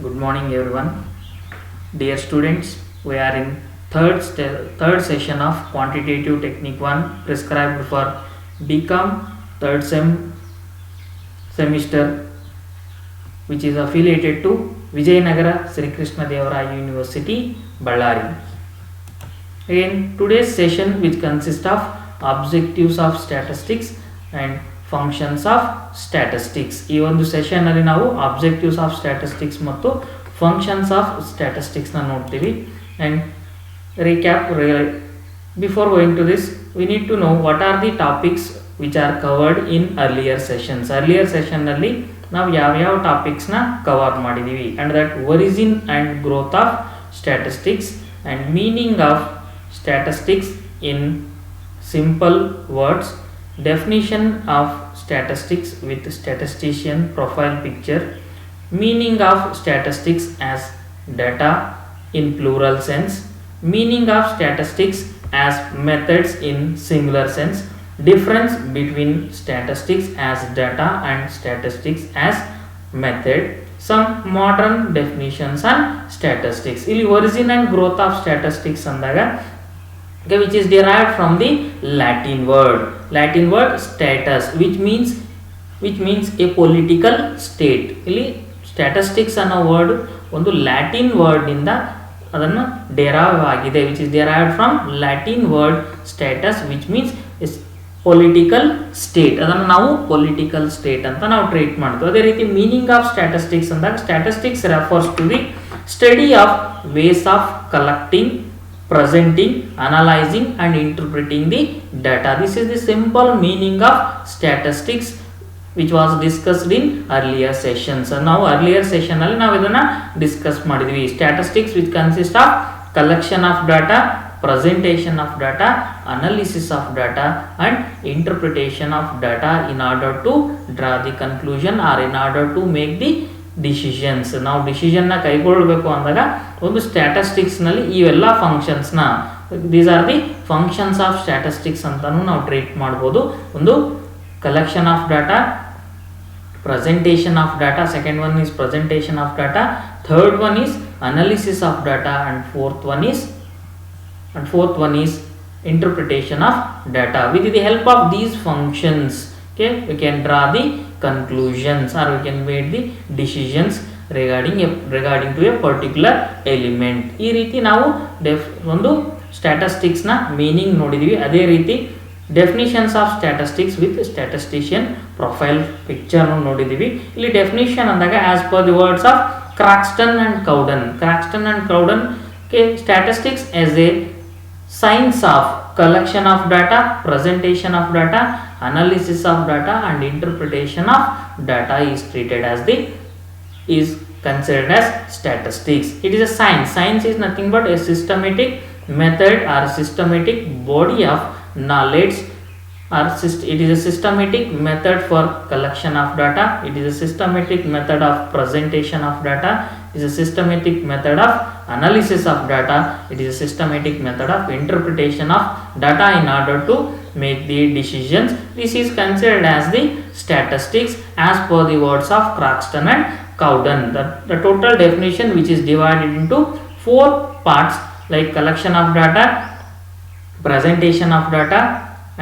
Good morning, everyone. Dear students, we are in third session of Quantitative Technique 1 prescribed for BCom third semester, which is affiliated to Vijayanagara Sri Krishna Devaraya University, Ballari. In today's session, which consists of objectives of statistics and functions of statistics, ಈ ಒಂದು ಸೆಷನ್ನಲ್ಲಿ ನಾವು objectives of statistics ಮತ್ತು functions of ಸ್ಟ್ಯಾಟಿಸ್ಟಿಕ್ಸ್ನ ನೋಡ್ತೀವಿ. And recap, before going to this we need to know what are the topics which are covered in earlier sessions. Earlier ಸೆಷನ್ನಲ್ಲಿ ನಾವು ಯಾವ್ಯಾವ ಟಾಪಿಕ್ಸ್ನ ಕವರ್ ಮಾಡಿದ್ದೀವಿ. And that origin and growth of statistics and meaning of statistics in simple words, definition of statistics with statistician profile picture, meaning of statistics as data in plural sense, meaning of statistics as methods in singular sense, difference between statistics as data and statistics as method, some modern definitions on statistics. ಇಲ್ಲಿ origin and growth of statistics ಅಂದಾಗ which is derived from the Latin word status, which means a political state. ಇಲ್ಲಿ statistics ಅನ್ನೋ word ಒಂದು Latin word ಇಂದ ಅದನ್ನು derive ಆಗಿದೆ, which is derived from Latin word status, which means is political state. ಅದನ್ನು ನಾವು political state ಅಂತ ನಾವು ಟ್ರೀಟ್ ಮಾಡ್ತೀವಿ. ಅದೇ ರೀತಿ ಮೀನಿಂಗ್ ಆಫ್ ಸ್ಟ್ಯಾಟಿಸ್ಟಿಕ್ಸ್ ಅಂದಾಗ statistics refers to the study of ways of collecting, presenting, analyzing and interpreting the data. This is the simple meaning of statistics which was discussed in earlier sessions. Now earlier session alli ನಾವು ಇದನ್ನ discuss ಮಾಡಿದ್ವಿ. Statistics which consist of collection of data, presentation of data, analysis of data and interpretation of data in order to draw the conclusion or in order to make the decisions. ನಾವು ಡಿಸಿಷನ್ನ ಕೈಗೊಳ್ಳಬೇಕು ಅಂದಾಗ ಒಂದು ಸ್ಟ್ಯಾಟಿಸ್ಟಿಕ್ಸ್ನಲ್ಲಿ ಇವೆಲ್ಲ ಫಂಕ್ಷನ್ಸ್ನ, these are the functions of statistics ಅಂತಲೂ ನಾವು ಟ್ರೀಟ್ ಮಾಡ್ಬೋದು. ಒಂದು collection of data, presentation of data, second one is presentation of data, third one is analysis of data and fourth one is interpretation of data. With the help of these functions, okay, we can draw the conclusions or we can make the decisions regarding to a particular element. ಈ ರೀತಿ ನಾವು ಒಂದು statistics ನ meaning ನೋಡಿದೀವಿ. ಅದೇ ರೀತಿ definitions of statistics with statistician profile picture ನೋಡಿದೀವಿ. ಇಲ್ಲಿ ಡೆಫಿನಿಷನ್ ಅಂದಾಗ as per the words of Croxton and Cowden, statistics as a science of collection of data, presentation of data, analysis of data and interpretation of data is considered as statistics. It is a science is nothing but a systematic method or systematic body of knowledge, or it is a systematic method for collection of data, it is a systematic method of presentation of data, it is a systematic method of analysis of data, it is a systematic method of interpretation of data in order to make the decisions. This is considered as the statistics as per the words of Croxton and Cowden. The total definition, which is divided into 4 parts, like collection of data, presentation of data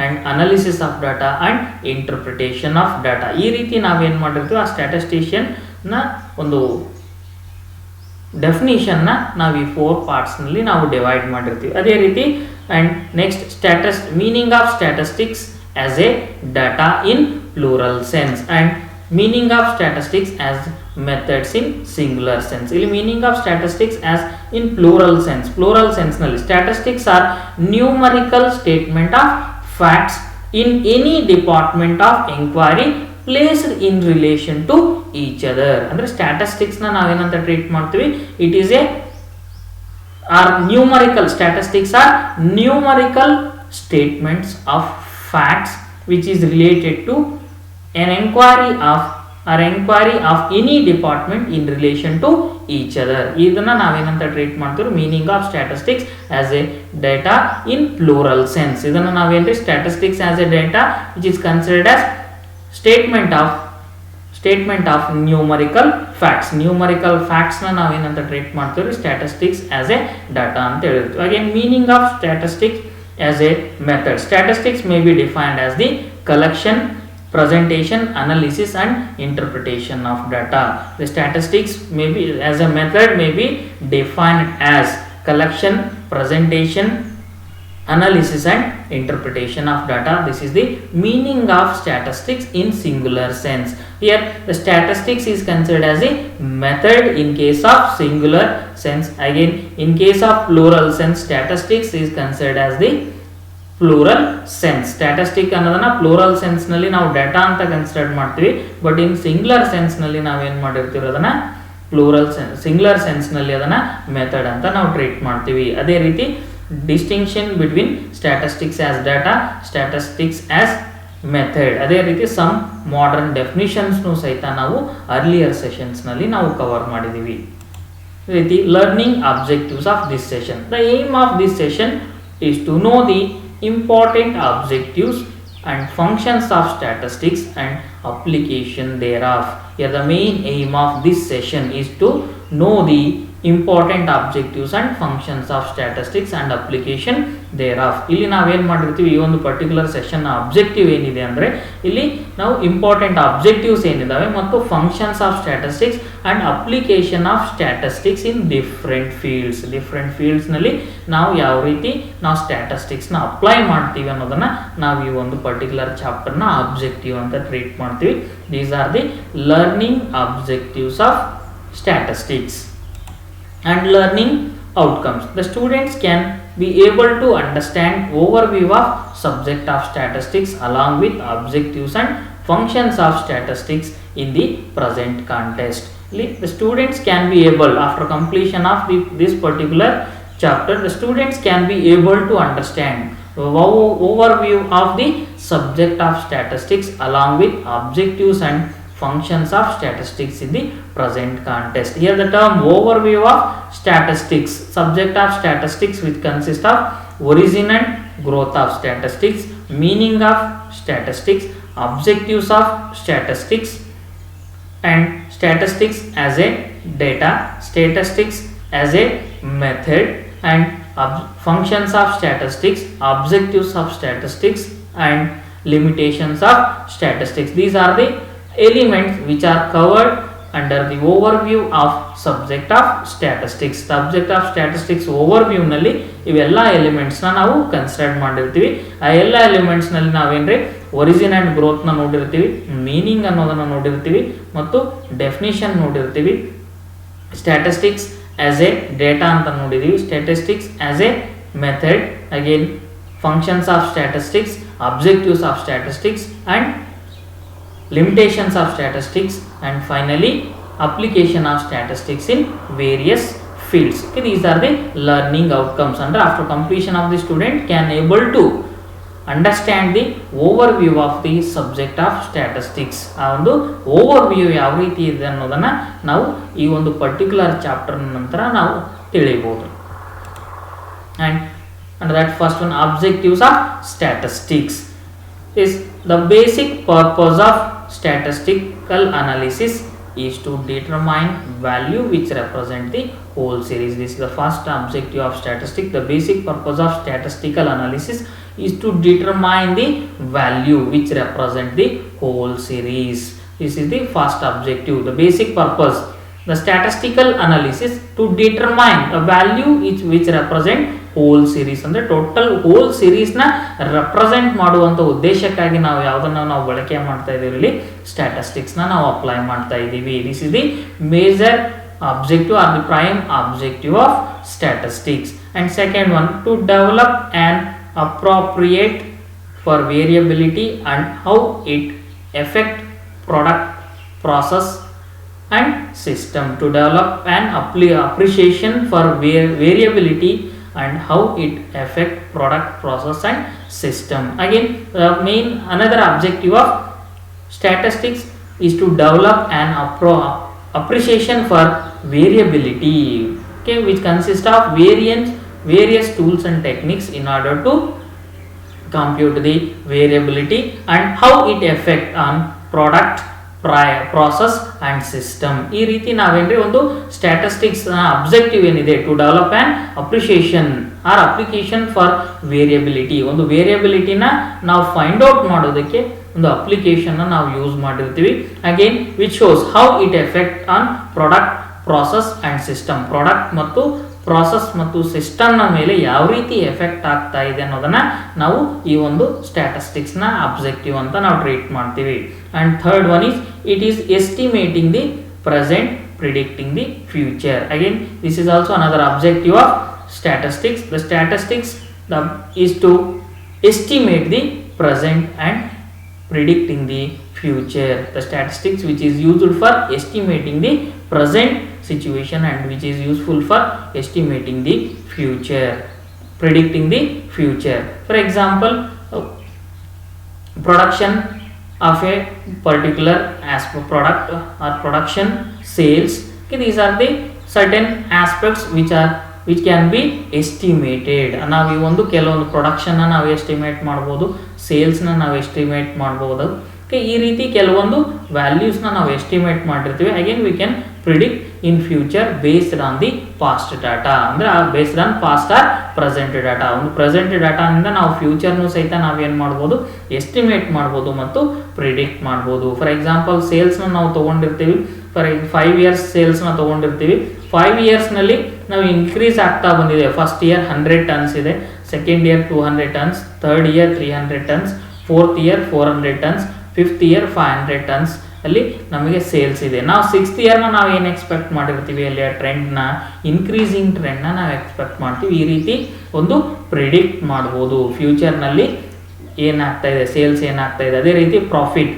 and analysis of data and interpretation of data. ಈ ರೀತಿ ನಾವೇನು ಮಾಡಿರ್ತೀವಿ, ಆ statistician ನ ಒಂದು ಡೆಫಿನಿಷನ್ನ ನಾವು ಈ 4 ಪಾರ್ಟ್ಸ್ನಲ್ಲಿ ನಾವು ಡಿವೈಡ್ ಮಾಡಿರ್ತೀವಿ. ಅದೇ ರೀತಿ and next meaning of statistics as a data in plural sense and meaning of statistics as methods in singular sense. ಇಲ್ಲಿ meaning of statistics as in plural ಸೆನ್ಸ್ನಲ್ಲಿ statistics are numerical statement of facts in any department of inquiry placed in relation to each other. ಅಂದ್ರೆ statistics ನ ನಾವೇನಂತ treat ಮಾಡ್ತೀವಿ, it is statistics are numerical statements of facts which is related to an inquiry of any department in relation to each other. ಇದನ್ನ ನಾವೇನಂತ treat ಮಾಡ್ತೀವಿ, meaning of statistics as a data in plural sense. ಇದನ್ನ ನಾವೇನ್ರಿ statistics as a data which is considered as statement of statement of numerical facts. Numerical ಫ್ಯಾಕ್ಟ್ಸ್ನ ನಾವೇನಂತ treat ಮಾಡ್ತೀವಿ, statistics as a data ಅಂತ ಹೇಳಿರ್ತೀವಿ. Again meaning of statistics as a method. Statistics may be defined as the collection, presentation, analysis and interpretation of data. The statistics may be as a method may be defined as collection, presentation, analysis and interpretation of data. This is the meaning of statistics in singular sense. Here the statistics is considered as a method in case of singular sense. Again, in case of plural sense, statistics is considered as the plural sense. Statistic ಅನ್ನೋದನ್ನ plural sense ನಲ್ಲಿ ನಾವು data ಅಂತ consider ಮಾಡ್ತೀವಿ. But in singular sense ನಲ್ಲಿ ನಾವೇನ್ ಮಾಡಿರ್ತೀವಿ ಅದನ್ನ plural sense, singular sense ನಲ್ಲಿ ಅದನ್ನ ಮೆಥಡ್ ಅಂತ ನಾವು ಟ್ರೀಟ್ ಮಾಡ್ತೀವಿ. ಅದೇ ರೀತಿ distinction between statistics as data, statistics as method, ಅದೇ ರೀತಿ ಸಮ್ ಮಾಡರ್ನ್ ಡೆಫಿನಿಷನ್ಸ್ ಸಹಿತ ನಾವು ಅರ್ಲಿಯರ್ ಸೆಷನ್ಸ್ ನಲ್ಲಿ ನಾವು ಕವರ್ ಮಾಡಿದೀವಿ. ರೀತಿ learning objectives of this session. The aim of this session is to know the important objectives and functions of statistics and application thereof. Here the main aim of this session is to know the important objectives and functions of statistics and application thereof. ಇಲ್ಲಿ ನಾವೇನು ಮಾಡಿರ್ತೀವಿ, ಈ ಒಂದು particular session objective ಏನಿದೆ ಅಂದರೆ ಇಲ್ಲಿ ನಾವು important objectives ಏನಿದಾವೆ ಮತ್ತು functions of statistics and application of statistics in different fields. Different ಫೀಲ್ಡ್ಸ್ನಲ್ಲಿ ನಾವು ಯಾವ ರೀತಿ ನಾವು ಸ್ಟ್ಯಾಟಿಸ್ಟಿಕ್ಸ್ನ ಅಪ್ಲೈ ಮಾಡ್ತೀವಿ ಅನ್ನೋದನ್ನು ನಾವು ಈ ಒಂದು ಪರ್ಟಿಕ್ಯುಲರ್ ಚಾಪ್ಟರ್ನ ಅಬ್ಜೆಕ್ಟಿವ್ ಅಂತ ಟ್ರೀಟ್ ಮಾಡ್ತೀವಿ. These are the learning objectives of statistics and learning outcomes. The students can be able to understand overview of subject of statistics along with objectives and functions of statistics in the present context. The students can be able, after completion of this particular chapter, the students can be able to understand overview of the subject of statistics along with objectives and functions of statistics in the present context. Here the term overview of statistics, subject of statistics, which consists of origin and growth of statistics, meaning of statistics, objectives of statistics and statistics as a data, statistics as a method and functions of statistics, objectives of statistics and limitations of statistics. These are the elements which are covered under the overview of subject of statistics. Subject of statistics overview ನಲ್ಲಿ ಇವೆಲ್ಲ elements ನಾವು consider ಮಾಡಿರ್ತೀವಿ. ಆ ಎಲ್ಲ elements ನಲ್ಲಿ ನಾವೇನ್ರಿ origin and growth ನ ನೋಡಿರ್ತೀವಿ, meaning ಅನ್ನೋದನ್ನ ನೋಡಿರ್ತೀವಿ ಮತ್ತು ಡೆಫಿನಿಷನ್ ನೋಡಿರ್ತೀವಿ. ಸ್ಟ್ಯಾಟಿಸ್ಟಿಕ್ಸ್ ಆಸ್ ಎ ಡೇಟಾ ಅಂತ ನೋಡಿದೀವಿ, statistics as a method, again functions of statistics, objectives of statistics and limitations of statistics, and finally application of statistics in various fields. Okay, these are the learning outcomes, and after completion of the student can able to understand the overview of the subject of statistics. ಆ ಒಂದು overview ಯಾವ ರೀತಿ ಇದೆ ಅನ್ನೋದನ್ನ ನಾವು ಈ ಒಂದು particular chapter ನಂತರ ನಾವು ತಿಳಿಯಬಹುದು. and that first one, objectives of statistics, is the basic purpose of statistical analysis is to determine value which represent the whole series. This is the first objective of statistics. The basic purpose of statistical analysis is to determine the value which represent the whole series. This is the first objective, the basic purpose. The statistical analysis to determine a value which represent whole series ಅಂದರೆ total whole ಸೀರೀಸ್ನ represent ಮಾಡುವಂಥ ಉದ್ದೇಶಕ್ಕಾಗಿ ನಾವು ಯಾವುದನ್ನು ನಾವು ಬಳಕೆ ಮಾಡ್ತಾ ಇದ್ದೀವಿ, ಇಲ್ಲಿ ಸ್ಟ್ಯಾಟಿಸ್ಟಿಕ್ಸ್ನ ನಾವು ಅಪ್ಲೈ ಮಾಡ್ತಾ ಇದ್ದೀವಿ. This is the major objective or the prime objective of statistics. And second one, to develop an appropriate for variability and how it affect product, process and system. To develop an appreciation for variability and how it affect product, process and system. Again, main another objective of statistics is to develop an appreciation for variability, okay, which consists of various tools and techniques in order to compute the variability and how it affect on product, process and system. ಈ ರೀತಿ ನಾವೇನ್ರಿ ಒಂದು statistics objective ಏನಿದೆ to develop an appreciation or application for variability. ಒಂದು ವೇರಿಯಬಿಲಿಟಿನ ನಾವು find out ಮಾಡೋದಕ್ಕೆ ಒಂದು ಅಪ್ಲಿಕೇಶನ್ ನಾವು ಯೂಸ್ ಮಾಡಿರ್ತೀವಿ. Again which shows how it effect on product, process and system. Product ಮತ್ತು ಪ್ರಾಸೆಸ್ ಮತ್ತು ಸಿಸ್ಟಮ್ನ ಮೇಲೆ ಯಾವ ರೀತಿ ಎಫೆಕ್ಟ್ ಆಗ್ತಾ ಇದೆ ಅನ್ನೋದನ್ನ ನಾವು ಈ ಒಂದು ಸ್ಟ್ಯಾಟಿಸ್ಟಿಕ್ಸ್ನ ಅಬ್ಜೆಕ್ಟಿವ್ ಅಂತ ನಾವು ಟ್ರೀಟ್ ಮಾಡ್ತೀವಿ. And third one is it is estimating the present, predicting the future. Again this is also another objective of statistics. The statistics is to estimate the present and predicting the future. The statistics which is used for estimating the present situation and which is useful for estimating the future, predicting the future. For example, production of a particular product or production, sales. Okay, these are the certain aspects which can be estimated. ನಾವು ಈ ಒಂದು ಕೆಲವೊಂದು ಪ್ರೊಡಕ್ಷನ್ನ ನಾವು estimate ಮಾಡ್ಬೋದು, ಸೇಲ್ಸ್ನ ನಾವು estimate ಮಾಡ್ಬೋದು. Okay, ಈ ರೀತಿ ಕೆಲವೊಂದು ವ್ಯಾಲ್ಯೂಸ್ನ ನಾವು ಎಸ್ಟಿಮೇಟ್ ಮಾಡಿರ್ತೀವಿ. Again we can predict in future based on the past data. ಅಂದರೆ based on past or present data. ಒಂದು ಪ್ರೆಸೆಂಟ್ ಡಾಟಾನಿಂದ ನಾವು ಫ್ಯೂಚರ್ನು ಸಹಿತ ನಾವೇನು ಮಾಡ್ಬೋದು, ಎಸ್ಟಿಮೇಟ್ ಮಾಡ್ಬೋದು ಮತ್ತು ಪ್ರಿಡಿಕ್ಟ್ ಮಾಡ್ಬೋದು. ಫಾರ್ ಎಕ್ಸಾಂಪಲ್ ಸೇಲ್ಸ್ನ ನಾವು ತೊಗೊಂಡಿರ್ತೀವಿ. For 5 years ಸೇಲ್ಸ್ನ ತೊಗೊಂಡಿರ್ತೀವಿ. 5 yearsನಲ್ಲಿ ನಾವು ಇನ್ಕ್ರೀಸ್ ಆಗ್ತಾ ಬಂದಿದೆ. ಫಸ್ಟ್ ಇಯರ್ 100 tons ಇದೆ, second year 200 tons, third year 300 tons, fourth year 400 tons, fifth year 500 tons ಅಲ್ಲಿ ನಮಗೆ ಸೇಲ್ಸ್ ಇದೆ. ನಾವು 6th ಇಯರ್ನ ನಾವು ಏನು ಎಕ್ಸ್ಪೆಕ್ಟ್ ಮಾಡಿರ್ತೀವಿ, ಅಲ್ಲಿ ಆ ಟ್ರೆಂಡ್ನ, ಇನ್ಕ್ರೀಸಿಂಗ್ ಟ್ರೆಂಡ್ನ ನಾವು ಎಕ್ಸ್ಪೆಕ್ಟ್ ಮಾಡ್ತೀವಿ. ಈ ರೀತಿ ಒಂದು ಪ್ರಿಡಿಕ್ಟ್ ಮಾಡ್ಬೋದು ಫ್ಯೂಚರ್ನಲ್ಲಿ ಏನಾಗ್ತಾ ಇದೆ, ಸೇಲ್ಸ್ ಏನಾಗ್ತಾ ಇದೆ. ಅದೇ ರೀತಿ ಪ್ರಾಫಿಟ್,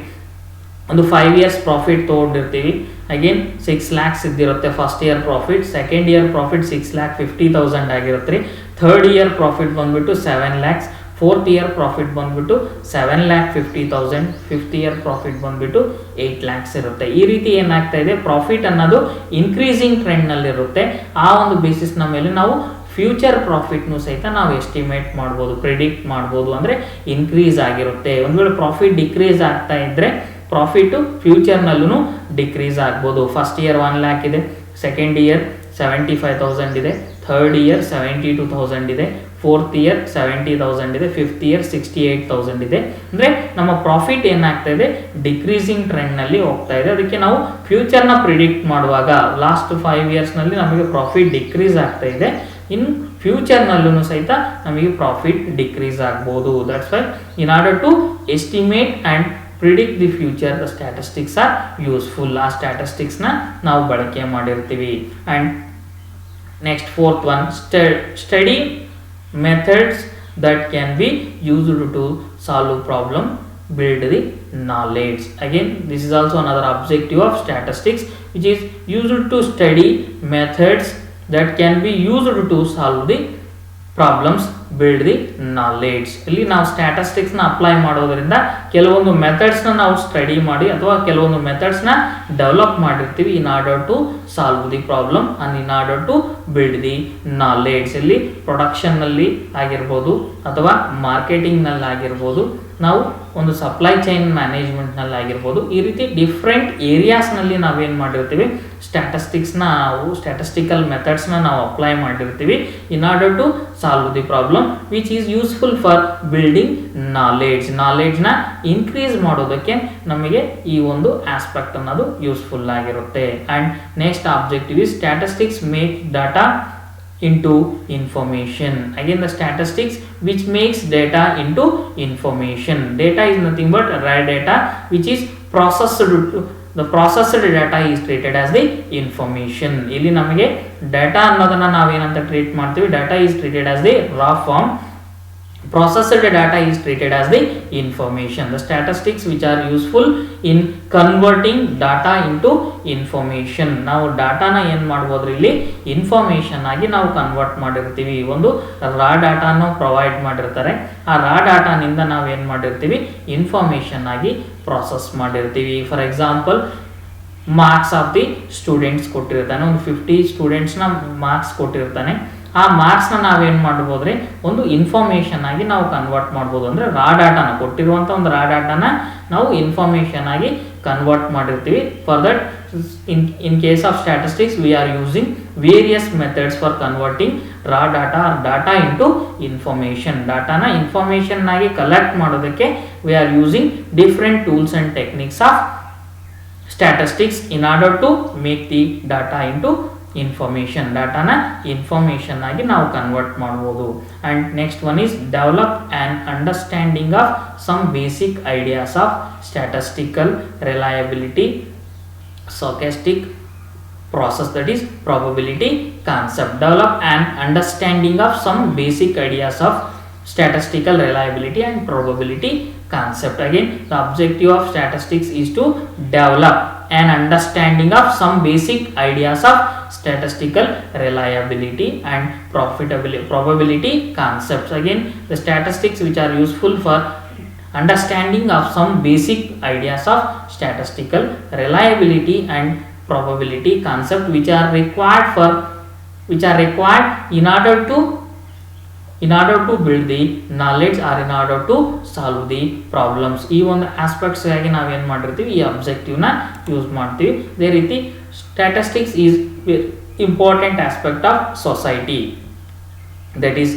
ಒಂದು 5 years ಪ್ರಾಫಿಟ್ ತೊಗೊಂಡಿರ್ತೀವಿ. ಅಗೇನ್ 6 lakhs ಇದ್ದಿರುತ್ತೆ first year profit, second year profit 6,50,000 ಆಗಿರುತ್ತೆ ರೀ. ಥರ್ಡ್ ಇಯರ್ ಪ್ರಾಫಿಟ್ ಬಂದ್ಬಿಟ್ಟು 7 lakhs, ಫೋರ್ತ್ ಇಯರ್ ಪ್ರಾಫಿಟ್ ಬಂದ್ಬಿಟ್ಟು 7,50,000, ಫಿಫ್ತ್ ಇಯರ್ ಪ್ರಾಫಿಟ್ ಬಂದ್ಬಿಟ್ಟು 8 lakhs ಇರುತ್ತೆ. ಈ ರೀತಿ ಏನಾಗ್ತಾ ಇದೆ, ಪ್ರಾಫಿಟ್ ಅನ್ನೋದು ಇನ್ಕ್ರೀಸಿಂಗ್ ಟ್ರೆಂಡ್ನಲ್ಲಿರುತ್ತೆ. ಆ ಒಂದು ಬೇಸಿಸ್ನ ಮೇಲೆ ನಾವು ಫ್ಯೂಚರ್ ಪ್ರಾಫಿಟ್ನು ಸಹಿತ ನಾವು ಎಸ್ಟಿಮೇಟ್ ಮಾಡ್ಬೋದು, ಪ್ರಿಡಿಕ್ಟ್ ಮಾಡ್ಬೋದು. ಅಂದರೆ ಇನ್ಕ್ರೀಸ್ ಆಗಿರುತ್ತೆ. ಒಂದು ವೇಳೆ ಪ್ರಾಫಿಟ್ ಡಿಕ್ರೀಸ್ ಆಗ್ತಾ ಇದ್ದರೆ ಪ್ರಾಫಿಟು ಫ್ಯೂಚರ್ನಲ್ಲೂ ಡಿಕ್ರೀಸ್ ಆಗ್ಬೋದು. ಫಸ್ಟ್ ಇಯರ್ 1 lakh ಇದೆ, ಸೆಕೆಂಡ್ ಇಯರ್ 75,000 ಇದೆ, ಥರ್ಡ್ ಇಯರ್ 72,000 ಇದೆ, ಫೋರ್ತ್ ಇಯರ್ 70,000 ಇದೆ, ಫಿಫ್ತ್ ಇಯರ್ 68,000 ಇದೆ. ಅಂದರೆ ನಮ್ಮ ಪ್ರಾಫಿಟ್ ಏನಾಗ್ತಾ ಇದೆ, ಡಿಕ್ರೀಸಿಂಗ್ ಟ್ರೆಂಡ್ನಲ್ಲಿ ಹೋಗ್ತಾ ಇದೆ. ಅದಕ್ಕೆ ನಾವು ಫ್ಯೂಚರ್ನ ಪ್ರಿಡಿಕ್ಟ್ ಮಾಡುವಾಗ ಲಾಸ್ಟ್ 5 yearsನಲ್ಲಿ ನಮಗೆ ಪ್ರಾಫಿಟ್ ಡಿಕ್ರೀಸ್ ಆಗ್ತಾ ಇದೆ, ಇನ್ ಫ್ಯೂಚರ್ನಲ್ಲೂ ಸಹಿತ ನಮಗೆ ಪ್ರಾಫಿಟ್ ಡಿಕ್ರೀಸ್ ಆಗ್ಬೋದು. That's why in order to estimate and predict the future the statistics are useful. ಆ ಸ್ಟ್ಯಾಟಿಸ್ಟಿಕ್ಸ್ನ ನಾವು ಬಳಕೆ ಮಾಡಿರ್ತೀವಿ. And next fourth one, study methods that can be used to solve problem, build the knowledge. Again, this is also another objective of statistics, which is used to study methods that can be used to solve the problems, build the knowledge. ಇಲ್ಲಿ ನಾವು ಸ್ಟ್ಯಾಟಿಸ್ಟಿಕ್ಸ್ನ apply ಮಾಡೋದ್ರಿಂದ ಕೆಲವೊಂದು ಮೆಥಡ್ಸ್ನ ನಾವು study ಮಾಡಿ ಅಥವಾ ಕೆಲವೊಂದು ಮೆಥಡ್ಸ್ನ develop ಮಾಡಿರ್ತೀವಿ in order to solve the problem and in order to build the knowledge. ಇಲ್ಲಿ ಪ್ರೊಡಕ್ಷನ್ನಲ್ಲಿ ಆಗಿರ್ಬೋದು ಅಥವಾ ಮಾರ್ಕೆಟಿಂಗ್ನಲ್ಲಿ ಆಗಿರ್ಬೋದು, ನಾವು ಒಂದು ಸಪ್ಲೈ ಚೈನ್ ಮ್ಯಾನೇಜ್ಮೆಂಟ್ನಲ್ಲಿ ಆಗಿರ್ಬೋದು, ಈ ರೀತಿ ಡಿಫ್ರೆಂಟ್ ಏರಿಯಾಸ್ನಲ್ಲಿ ನಾವೇನು ಮಾಡಿರ್ತೀವಿ, ಸ್ಟ್ಯಾಟಿಸ್ಟಿಕಲ್ ಮೆಥಡ್ಸ್ನ ನಾವು ಅಪ್ಲೈ ಮಾಡಿರ್ತೀವಿ in order to solve the problem which is useful for building ನಾಲೆಡ್ಜ್ನ ಇನ್ಕ್ರೀಸ್ ಮಾಡೋದಕ್ಕೆ ನಮಗೆ ಈ ಒಂದು ಆಸ್ಪೆಕ್ಟ್ ಅನ್ನೋದು ಯೂಸ್ಫುಲ್ ಆಗಿರುತ್ತೆ. And next objective is statistics make data into information. Again, the statistics which makes data into information. Data is nothing but raw data which is processed. The processed data is treated as the information. ಇಲ್ಲಿ ನಮಗೆ data ಅನ್ನೋದನ್ನ ನಾವೇನಂತ treat ಮಾಡ್ತೀವಿ, data is treated as the raw form, processed data is treated as the information. The statistics which are useful in converting data into information. ನಾವು ಡಾಟಾನ ಏನು ಮಾಡ್ಬೋದ್ರಿ, ಇಲ್ಲಿ information ಆಗಿ ನಾವು ಕನ್ವರ್ಟ್ ಮಾಡಿರ್ತೀವಿ. ಒಂದು ರಾ ಡಾಟಾನು ಪ್ರೊವೈಡ್ ಮಾಡಿರ್ತಾರೆ, ಆ ರಾ ಡಾಟಾನಿಂದ ನಾವು ಏನು ಮಾಡಿರ್ತೀವಿ, ಇನ್ಫಾರ್ಮೇಷನ್ ಆಗಿ ಪ್ರಾಸೆಸ್ ಮಾಡಿರ್ತೀವಿ. For example, marks of the students ಕೊಟ್ಟಿರ್ತಾನೆ, ಒಂದು 50 ಸ್ಟೂಡೆಂಟ್ಸ್ನ ಮಾರ್ಕ್ಸ್ ಕೊಟ್ಟಿರ್ತಾನೆ. ಆ ಮಾರ್ಕ್ಸ್ನ ನಾವೇನು ಮಾಡ್ಬೋದ್ರಿ, ಒಂದು ಇನ್ಫಾರ್ಮೇಷನ್ ಆಗಿ ನಾವು ಕನ್ವರ್ಟ್ ಮಾಡ್ಬೋದು. ಅಂದರೆ ರಾ ಡಾಟಾನ ಕೊಟ್ಟಿರುವಂಥ ಒಂದು ರಾ ಡಾಟಾನ ನಾವು ಇನ್ಫಾರ್ಮೇಷನ್ ಆಗಿ ಕನ್ವರ್ಟ್ ಮಾಡಿರ್ತೀವಿ. For that in case of statistics we are using various methods for converting raw data or data into information. Data na information ಆಗಿ ಕಲೆಕ್ಟ್ ಮಾಡೋದಕ್ಕೆ we are using different tools and techniques of statistics in order to make the data into information. Data na information ಆಗಿ ನಾವು convert ಮಾಡಬಹುದು. And next one is develop an understanding of some basic ideas of statistical reliability, stochastic process, that is probability concept. Develop an understanding of some basic ideas of statistical reliability and probability concept. Again, the objective of statistics is to develop an understanding of some basic ideas of statistical reliability and probability concepts. Again, the statistics which are useful for understanding of some basic ideas of statistical reliability and probability concept which are required in order to build the knowledge or in order to solve the problems. ಈ ಒಂದು aspects ಆಗಿ ನಾವು ಏನು ಮಾಡಿರ್ತೀವಿ, ಈ objective ನ use ಮಾಡ್ತೀವಿ. ಅದೇ ರೀತಿ statistics is important aspect of society, that is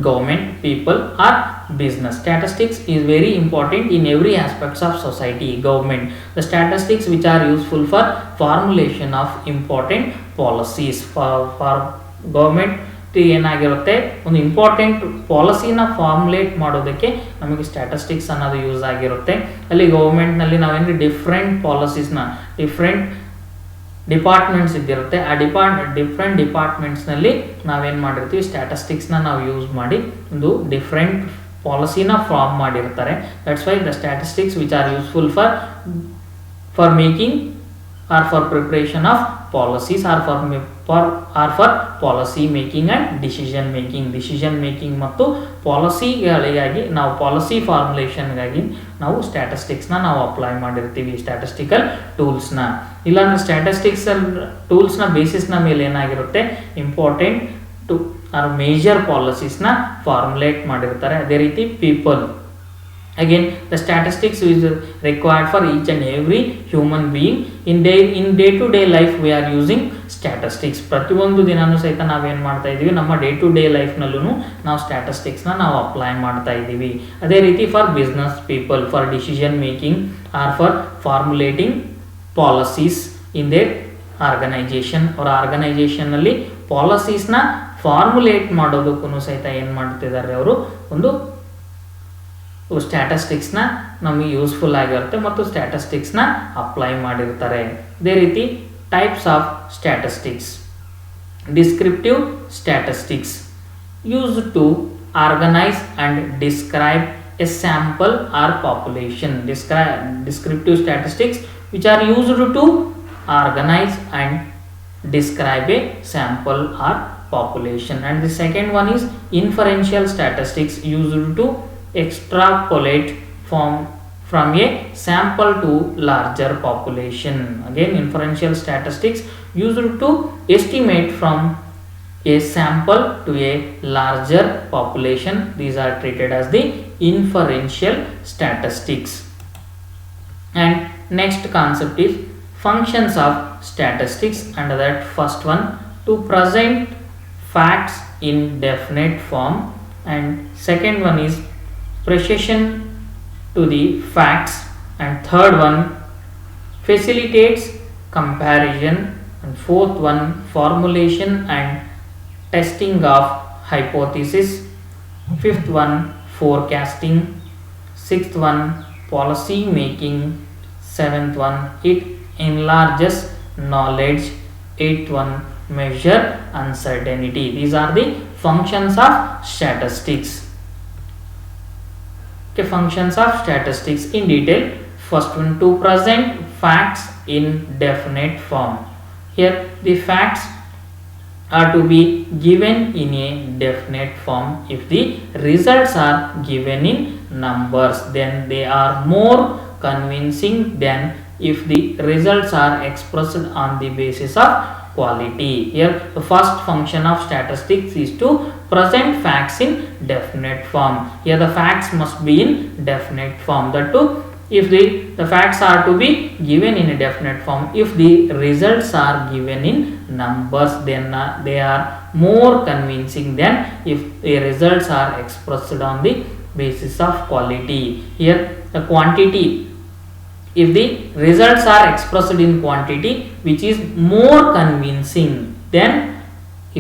government, people or business. Statistics is very important in every aspects of society. Government, the statistics which are useful for formulation of important policies. For government ಏನಾಗಿರುತ್ತೆ, ಒಂದು important ಪಾಲಿಸಿನ formulate ಮಾಡೋದಕ್ಕೆ ನಮಗೆ statistics ಅನ್ನೋದು use ಆಗಿರುತ್ತೆ. ಅಲ್ಲಿ ಗೌರ್ಮೆಂಟ್ನಲ್ಲಿ ನಾವೇನು different ಪಾಲಿಸೀಸ್ನ different departments ಇದ್ದಿರುತ್ತೆ. ಆ different ಡಿಪಾರ್ಟ್ಮೆಂಟ್ಸ್ನಲ್ಲಿ ನಾವೇನು ಮಾಡಿರ್ತೀವಿ, ಸ್ಟ್ಯಾಟಿಸ್ಟಿಕ್ಸ್ನ ನಾವು ಯೂಸ್ ಮಾಡಿ ಒಂದು ಡಿಫ್ರೆಂಟ್ ಪಾಲಿಸಿನ ಫಾರ್ಮ್ ಮಾಡಿರ್ತಾರೆ. That's why the statistics which are useful for making or for preparation of policies or for policy making and decision making ಮತ್ತು ಪಾಲಿಸಿಗಳಿಗಾಗಿ ನಾವು ಪಾಲಿಸಿ ಫಾರ್ಮುಲೇಷನ್ಗಾಗಿ ನಾವು ಸ್ಟ್ಯಾಟಿಸ್ಟಿಕ್ಸ್ನ ನಾವು ಅಪ್ಲೈ ಮಾಡಿರ್ತೀವಿ, ಸ್ಟ್ಯಾಟಿಸ್ಟಿಕಲ್ ಟೂಲ್ಸ್ನ. ಇಲ್ಲಾಂದ್ರೆ ಸ್ಟ್ಯಾಟಿಸ್ಟಿಕ್ಸ್ ಟೂಲ್ಸ್ನ ಬೇಸಿಸ್ನ ಮೇಲೆ ಏನಾಗಿರುತ್ತೆ, ಇಂಪಾರ್ಟೆಂಟ್ ಟು ಆರ್ ಮೇಜರ್ ಪಾಲಿಸೀಸ್ನ ಫಾರ್ಮುಲೇಟ್ ಮಾಡಿರ್ತಾರೆ. ಅದೇ ರೀತಿ people, again the statistics is required for each and every human being. in day to day life we are using statistics. ಪ್ರತಿಯೊಂದು ದಿನಾನು ಸಹಿತ ನಾವೇನು ಮಾಡ್ತಾ ಇದ್ದೀವಿ, ನಮ್ಮ ಡೇ ಟು ಡೇ ಲೈಫ್ನಲ್ಲೂ ನಾವು ಸ್ಟ್ಯಾಟಿಸ್ಟಿಕ್ಸ್ನ ನಾವು ಅಪ್ಲೈ ಮಾಡ್ತಾ ಇದ್ದೀವಿ. ಅದೇ ರೀತಿ for business people, for decision making or for formulating policies in their organization. ಅವರ ಆರ್ಗನೈಜೇಷನ್ನಲ್ಲಿ ಪಾಲಿಸೀಸ್ನ ಫಾರ್ಮುಲೇಟ್ ಮಾಡೋದಕ್ಕೂ ಸಹಿತ ಏನು ಮಾಡ್ತಿದ್ದಾರೆ, ಅವರು ಒಂದು ಸ್ಟ್ಯಾಟಿಸ್ಟಿಕ್ಸ್ನ ನಮಗೆ ಯೂಸ್ಫುಲ್ ಆಗಿರುತ್ತೆ ಮತ್ತು ಸ್ಟ್ಯಾಟಿಸ್ಟಿಕ್ಸ್ನ ಅಪ್ಲೈ ಮಾಡಿರ್ತಾರೆ. ಅದೇ ರೀತಿ types of statistics. Descriptive statistics used to organize and describe a sample or population. Descriptive statistics which are used to organize and describe a sample or population. And the second one is inferential statistics, used to extrapolate from a sample to larger population. Again, inferential statistics used to estimate from a sample to a larger population. These are treated as the inferential statistics. And next concept is functions of statistics. Under that, first one, to present facts in definite form, and second one is precision to the facts, and third one facilitates comparison, and fourth one formulation and testing of hypothesis, fifth one forecasting, sixth one policy making, seventh one it enlarges knowledge, eighth one measure uncertainty. These are the functions of statistics. Okay, functions of statistics in detail. First one, to present facts in definite form. Here the facts are to be given in a definite form. If the results are given in numbers, then they are more convincing than if the results are expressed on the basis of quality. Here the first function of statistics is to present facts in definite form. Here the facts must be in definite form. That too if the facts are to be given in a definite form, if the results are given in numbers, then they are more convincing than if the results are expressed on the basis of quality. Here the quantity, if the results are expressed in quantity, which is more convincing than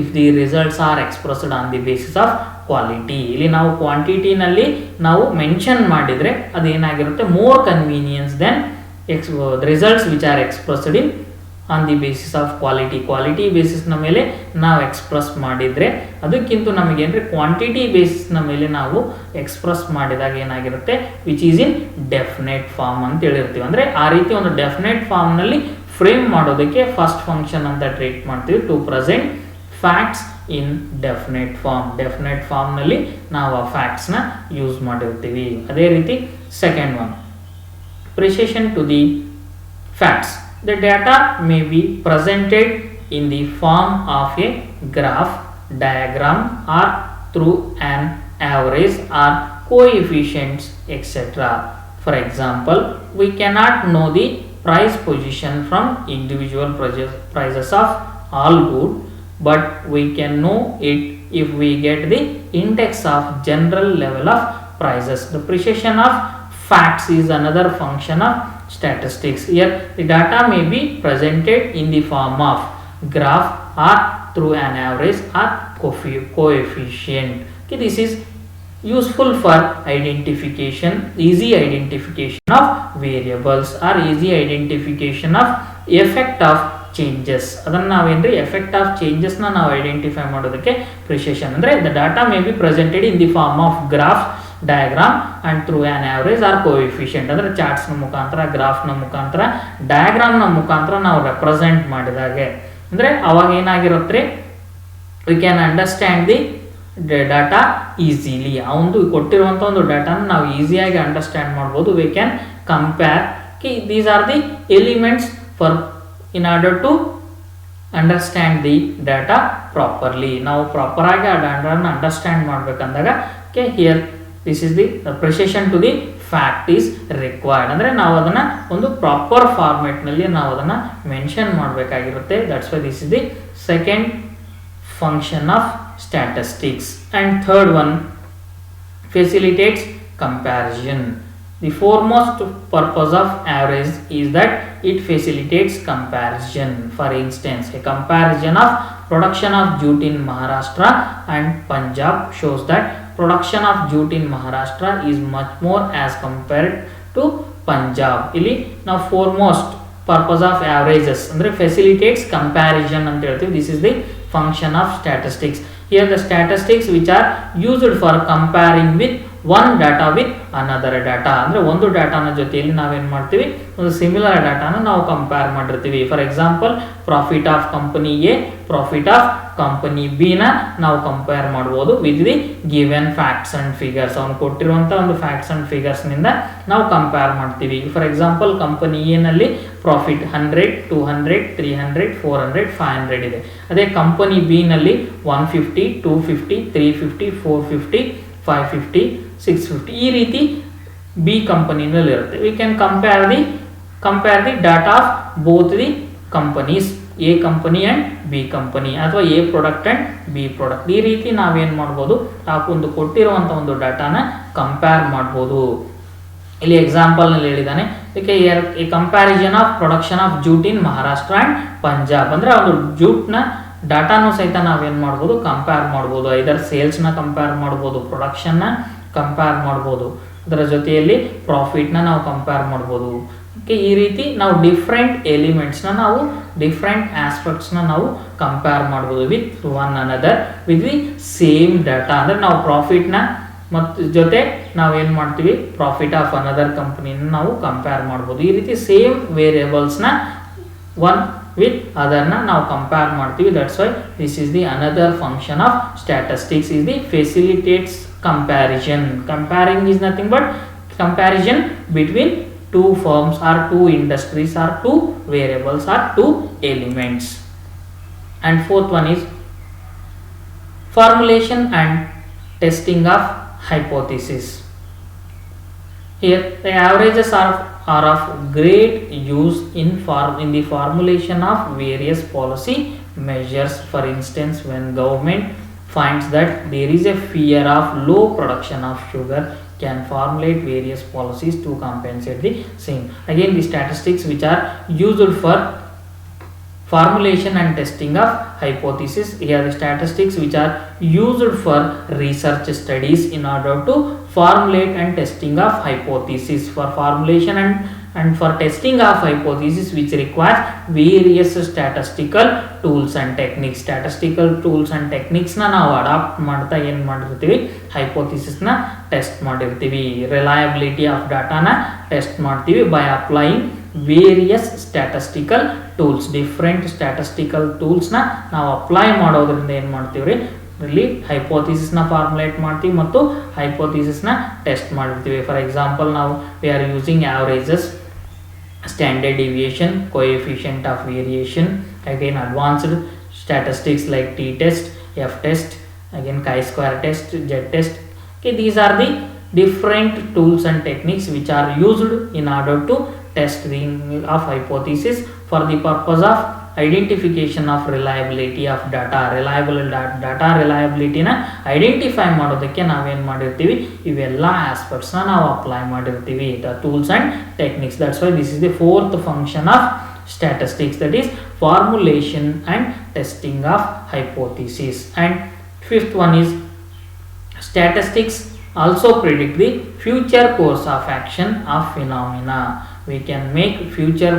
if the results are expressed on the basis of quality. ಇಲ್ಲಿ ನಾವು ಕ್ವಾಂಟಿಟಿನಲ್ಲಿ ನಾವು mention ಮಾಡಿದರೆ ಅದೇನಾಗಿರುತ್ತೆ, more convenience than results which are expressed in on the basis of quality. Quality ಬೇಸಿಸ್ನ ಮೇಲೆ ನಾವು express ಮಾಡಿದರೆ ಅದಕ್ಕಿಂತ ನಮಗೇನ್ರಿ ಕ್ವಾಂಟಿಟಿ ಬೇಸಿಸ್ನ ಮೇಲೆ ನಾವು ಎಕ್ಸ್ಪ್ರೆಸ್ ಮಾಡಿದಾಗ ಏನಾಗಿರುತ್ತೆ, which is in definite form ಅಂತ ಹೇಳಿರ್ತೀವಿ. ಅಂದರೆ ಆ ರೀತಿ ಒಂದು ಡೆಫಿನೆಟ್ ಫಾರ್ಮ್ನಲ್ಲಿ ಫ್ರೇಮ್ ಮಾಡೋದಕ್ಕೆ ಫಸ್ಟ್ ಫಂಕ್ಷನ್ ಅಂತ ಟ್ರೀಟ್ ಮಾಡ್ತೀವಿ, to present facts in definite form. Definite ಫಾರ್ಮ್ನಲ್ಲಿ ನಾವು ಆ ಫ್ಯಾಕ್ಟ್ಸ್ನ ಯೂಸ್ ಮಾಡಿರ್ತೀವಿ. ಅದೇ ರೀತಿ second one, precision to the facts. The data may be presented in the form of a graph, diagram or through an average or coefficients etc. For example, we cannot know the price position from individual prices of all goods, but we can know it if we get the index of general level of prices. The precision of facts is another function of statistics. Here the data may be presented in the form of graph or through an average or coefficient. Okay, this is useful for identification, easy identification of variables or easy identification of effect of changes. ಅದನ್ನು ನಾವೇನ್ರಿ effect of ಚೇಂಜಸ್ನ ನಾವು identify ಮಾಡೋದಕ್ಕೆ precision ಅಂದರೆ the data may be presented in the form of graph, diagram and through an average or coefficient. ಅಂದರೆ ಚಾರ್ಟ್ಸ್ನ ಮುಖಾಂತರ, ಗ್ರಾಫ್ನ ಮುಖಾಂತರ, ಡಯಾಗ್ರಾಮ್ನ ಮುಖಾಂತರ ನಾವು ರೆಪ್ರೆಸೆಂಟ್ ಮಾಡಿದಾಗೆ ಅಂದರೆ ಅವಾಗ ಏನಾಗಿರುತ್ತೆ, we can understand the data easily. ಆ ಒಂದು ಕೊಟ್ಟಿರುವಂಥ ಒಂದು ಡಾಟಾನ ನಾವು ಈಸಿಯಾಗಿ ಅಂಡರ್ಸ್ಟ್ಯಾಂಡ್ ಮಾಡ್ಬೋದು. We can compare these are the elements for in order to understand the data properly. ನಾವು ಪ್ರಾಪರ್ ಆಗಿ ಆ ಡಾಟಾನ ಅಂಡರ್ಸ್ಟ್ಯಾಂಡ್ ಮಾಡಬೇಕಂದಾಗ here this is the precision to the fact is required. ಅಂದರೆ ನಾವು ಅದನ್ನು ಒಂದು ಪ್ರಾಪರ್ ಫಾರ್ಮೆಟ್ನಲ್ಲಿ ನಾವು ಅದನ್ನು ಮೆನ್ಷನ್ ಮಾಡಬೇಕಾಗಿರುತ್ತೆ. That's why this is the second function of statistics. And third one, facilitates comparison. The foremost purpose of average is that it facilitates comparison. For instance, a comparison of production of jute in Maharashtra and Punjab shows that production of jute in Maharashtra is much more as compared to Punjab. ಇಲ್ಲಿ ನಾವು foremost purpose of averages ಅಂದರೆ facilitates comparison ಅಂತ ಹೇಳ್ತೀವಿ. This is the function of statistics. Here the statistics which are used for comparing with one data with another data. ಅಂದರೆ ಒಂದು ಡಾಟಾನ ಜೊತೆಯಲ್ಲಿ ನಾವೇನು ಮಾಡ್ತೀವಿ, ಒಂದು ಸಿಮಿಲರ್ ಡಾಟಾನ ನಾವು ಕಂಪೇರ್ ಮಾಡಿರ್ತೀವಿ. For example, profit of company A, profit of company B ನ ನಾವು ಕಂಪೇರ್ ಮಾಡ್ಬೋದು with the given facts and figures. ಅವ್ನು ಕೊಟ್ಟಿರುವಂಥ ಒಂದು ಫ್ಯಾಕ್ಟ್ಸ್ ಅಂಡ್ ಫಿಗರ್ಸ್ ನಿಂದ ನಾವು ಕಂಪೇರ್ ಮಾಡ್ತೀವಿ. ಫಾರ್ ಎಕ್ಸಾಂಪಲ್, ಕಂಪನಿ ಎ ನಲ್ಲಿ ಪ್ರಾಫಿಟ್ 100, 200, 300, 400, 500 ಇದೆ. ಅದೇ ಕಂಪನಿ ಬಿ ನಲ್ಲಿ 150, 250, 350, 450, 550, 650 ಈ ರೀತಿ ಬಿ ಕಂಪನಿನಲ್ಲಿ ಇರುತ್ತೆ. We can compare the data of both the companies, A company and B company, ಅಥವಾ A product and B product. ಈ ರೀತಿ ನಾವೇನು ಮಾಡ್ಬೋದು, ಆ ಒಂದು ಕೊಟ್ಟಿರುವಂಥ ಒಂದು ಡಾಟಾನ ಕಂಪೇರ್ ಮಾಡ್ಬೋದು. ಇಲ್ಲಿ ಎಕ್ಸಾಂಪಲ್ನಲ್ಲಿ ಹೇಳಿದ್ದಾನೆ, ಇದಕ್ಕೆ A comparison of production of jute in Maharashtra and Punjab. ಅಂದರೆ ಒಂದು ಜೂಟ್ನ ಡಾಟಾನು ಸಹಿತ ನಾವೇನು ಮಾಡ್ಬೋದು, ಕಂಪೇರ್ ಮಾಡ್ಬೋದು. ಐದರ್ ಸೇಲ್ಸ್ನ ಕಂಪೇರ್ ಮಾಡ್ಬೋದು, ಪ್ರೊಡಕ್ಷನ್ನ ಕಂಪೇರ್ ಮಾಡ್ಬೋದು, ಅದರ ಜೊತೆಯಲ್ಲಿ ಪ್ರಾಫಿಟ್ನ ನಾವು ಕಂಪೇರ್ ಮಾಡ್ಬೋದು. ಈ ರೀತಿ ನಾವು ಡಿಫ್ರೆಂಟ್ ಎಲಿಮೆಂಟ್ಸ್ನ, ನಾವು ಡಿಫ್ರೆಂಟ್ ಆಸ್ಪೆಕ್ಟ್ಸ್ನ ನಾವು ಕಂಪೇರ್ ಮಾಡ್ಬೋದು with one another with the same data. ಅಂದರೆ ನಾವು ಪ್ರಾಫಿಟ್ನ ಮತ್ತು ಜೊತೆ ನಾವೇನು ಮಾಡ್ತೀವಿ, ಪ್ರಾಫಿಟ್ ಆಫ್ ಅನದರ್ ಕಂಪನಿನ ನಾವು ಕಂಪೇರ್ ಮಾಡ್ಬೋದು. ಈ ರೀತಿ ಸೇಮ್ ವೇರಿಯಬಲ್ಸ್ನ ಒನ್ ವಿತ್ ಅದರ್ನ ನಾವು ಕಂಪೇರ್ ಮಾಡ್ತೀವಿ. That's why this is the another function of statistics is the facilitates comparison. Comparing is nothing but comparison between two firms or two industries or two variables or two elements. And fourth one is formulation and testing of hypothesis. Here the averages are of great use in the formulation of various policy measures. For instance, when government finds that there is a fear of low production of sugar, can formulate various policies to compensate the same. Again, the statistics which are used for formulation and testing of hypothesis. Here the statistics which are used for research studies in order to formulate and testing of hypothesis. For formulation and for testing of hypothesis which requires various statistical tools and techniques. Statistical tools and techniques na ನಾವು adopt ಮಾಡ್ತಾ ಏನು ಮಾಡಿರ್ತೀವಿ, ಹೈಪೋಥಿಸಿಸ್ನ test ಮಾಡಿರ್ತೀವಿ, reliability of ಡಾಟಾನ test ಮಾಡ್ತೀವಿ by applying various statistical tools. Different statistical ಟೂಲ್ಸ್ನ ನಾವು ಅಪ್ಲೈ ಮಾಡೋದ್ರಿಂದ ಏನು ಮಾಡ್ತೀವಿ ರೀ, ಇಲ್ಲಿ ಹೈಪೋಥಿಸಿಸ್ನ ಫಾರ್ಮುಲೇಟ್ ಮಾಡ್ತೀವಿ ಮತ್ತು ಹೈಪೋಥಿಸಿಸ್ನ ಟೆಸ್ಟ್ ಮಾಡಿರ್ತೀವಿ. ಫಾರ್ ಎಕ್ಸಾಂಪಲ್, ನಾವು we are using averages, standard deviation, coefficient of variation, again advanced statistics like t-test, f-test, again chi-square test, z-test. Okay, these are the different tools and techniques which are used in order to test the of hypothesis for the purpose of identification of reliability of data. Data ರಿಲಯಬಿಲಿಟಿನ identify ಮಾಡೋದಕ್ಕೆ ನಾವೇನು ಮಾಡಿರ್ತೀವಿ, ಇವೆಲ್ಲ ಆಸ್ಪೆಕ್ಟ್ಸ್ನ ನಾವು apply ಮಾಡಿರ್ತೀವಿ, the tools and techniques. That's why this is the fourth function of statistics, that is formulation and testing of hypothesis. And fifth one is statistics also predict the future course of action of phenomena. We can make future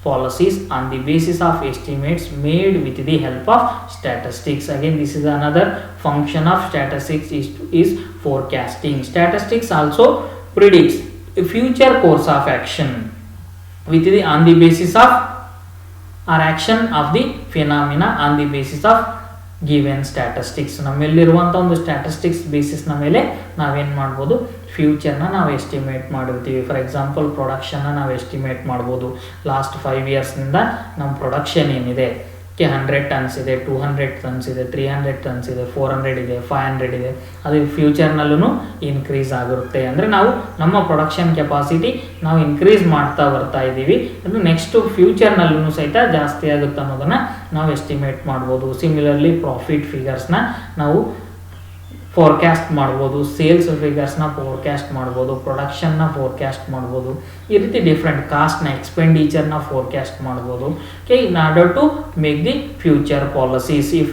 policies on the basis of estimates made with the help of statistics. Again, this is another function of statistics is forecasting. Statistics also predicts a future course of action with the on the basis of or action of the phenomena on the basis of given statistics. ನಮ್ಮಲ್ಲಿರುವಂಥ ಒಂದು statistics ಬೇಸಿಸ್ನ ಮೇಲೆ ನಾವೇನು ಮಾಡ್ಬೋದು, ಫ್ಯೂಚರ್ನ ನಾವು estimate ಮಾಡಿರ್ತೀವಿ. For example, ಪ್ರೊಡಕ್ಷನ್ನ ನಾವು estimate ಮಾಡ್ಬೋದು. Last 5 ಇಯರ್ಸ್ನಿಂದ ನಮ್ಮ production ಏನಿದೆ, 100 ಟನ್ಸ್ ಇದೆ, 200 ಟನ್ಸ್ ಇದೆ, 300 ಟನ್ಸ್ ಇದೆ, 400 ಇದೆ, 500 ಇದೆ, ಅದು ಫ್ಯೂಚರ್ನಲ್ಲೂ ಇನ್ಕ್ರೀಸ್ ಆಗಿರುತ್ತೆ. ಅಂದರೆ ನಾವು ನಮ್ಮ ಪ್ರೊಡಕ್ಷನ್ ಕೆಪಾಸಿಟಿ ನಾವು ಇನ್ಕ್ರೀಸ್ ಮಾಡ್ತಾ ಬರ್ತಾ ಇದ್ದೀವಿ, ಅದು ನೆಕ್ಸ್ಟು ಫ್ಯೂಚರ್ನಲ್ಲೂ ಸಹಿತ ಜಾಸ್ತಿ ಆಗುತ್ತೆ ಅನ್ನೋದನ್ನು ನಾವು ಎಸ್ಟಿಮೇಟ್ ಮಾಡ್ಬೋದು. ಸಿಮಿಲರ್ಲಿ ಪ್ರಾಫಿಟ್ ಫಿಗರ್ಸ್ನ ನಾವು ಫೋರ್ಕ್ಯಾಸ್ಟ್ ಮಾಡ್ಬೋದು, ಸೇಲ್ಸ್ ಫಿಗರ್ಸ್ನ ಫೋರ್ಕ್ಯಾಸ್ಟ್ ಮಾಡ್ಬೋದು, ಪ್ರೊಡಕ್ಷನ್ನ ಫೋರ್ಕ್ಯಾಸ್ಟ್ ಮಾಡ್ಬೋದು, ಈ ರೀತಿ ಡಿಫ್ರೆಂಟ್ ಕಾಸ್ಟ್ನ ಎಕ್ಸ್ಪೆಂಡಿಚರ್ನ ಫೋರ್ಕ್ಯಾಸ್ಟ್ ಮಾಡ್ಬೋದು. Okay, in order to make the future policies, if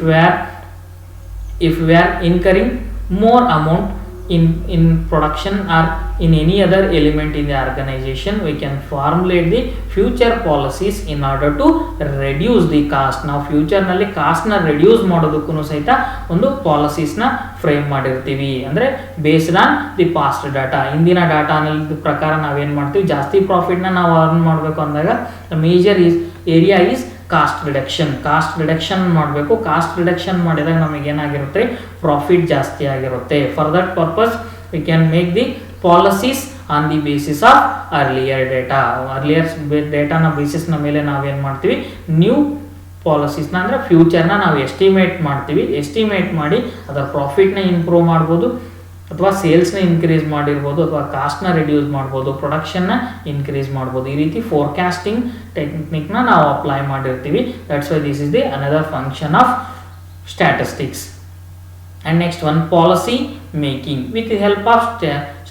we are incurring more amount in production or in any other element in the organization, we can formulate the future policies in order to reduce the cost. ನಾವು ಫ್ಯೂಚರ್ನಲ್ಲಿ ಕಾಸ್ಟ್ನ reduce ಮಾಡೋದಕ್ಕೂ ಸಹಿತ ಒಂದು ಪಾಲಿಸೀಸ್ನ frame ಮಾಡಿರ್ತೀವಿ. ಅಂದರೆ based on the past data, ಇಂದಿನ ಡಾಟಾನಲ್ಲಿ ಪ್ರಕಾರ ನಾವೇನು ಮಾಡ್ತೀವಿ, ಜಾಸ್ತಿ ಪ್ರಾಫಿಟ್ನ ನಾವು ಅರ್ನ್ ಮಾಡಬೇಕು ಅಂದಾಗ major area is cost reduction ಮಾಡಬೇಕು. ಕಾಸ್ಟ್ ರಿಡಕ್ಷನ್ ಮಾಡಿದಾಗ ನಮಗೆ ಏನಾಗಿರುತ್ತೆ, ಪ್ರಾಫಿಟ್ ಜಾಸ್ತಿ ಆಗಿರುತ್ತೆ. For that purpose we can make the policies on the basis of earlier ಡೇಟಾನ ಬೇಸಿಸ್ನ ಮೇಲೆ ನಾವೇನು ಮಾಡ್ತೀವಿ, ನ್ಯೂ ಪಾಲಿಸೀಸ್ನ ಅಂದರೆ ಫ್ಯೂಚರ್ನ ನಾವು ಎಸ್ಟಿಮೇಟ್ ಮಾಡ್ತೀವಿ. ಎಸ್ಟಿಮೇಟ್ ಮಾಡಿ ಅದರ ಪ್ರಾಫಿಟ್ನ ಇಂಪ್ರೂವ್ ಮಾಡ್ಬೋದು, ಅಥವಾ ಸೇಲ್ಸ್ನ ಇನ್ಕ್ರೀಸ್ ಮಾಡಿರ್ಬೋದು, ಅಥವಾ ಕಾಸ್ಟ್ನ ರಿಡ್ಯೂಸ್ ಮಾಡ್ಬೋದು, ಪ್ರೊಡಕ್ಷನ್ನ ಇನ್ಕ್ರೀಸ್ ಮಾಡ್ಬೋದು. ಈ ರೀತಿ ಫೋರ್ಕ್ಯಾಸ್ಟಿಂಗ್ ಟೆಕ್ನಿಕ್ನ ನಾವು ಅಪ್ಲೈ ಮಾಡಿರ್ತೀವಿ. That's why this is the another function of statistics. And next one, policy making. With the help of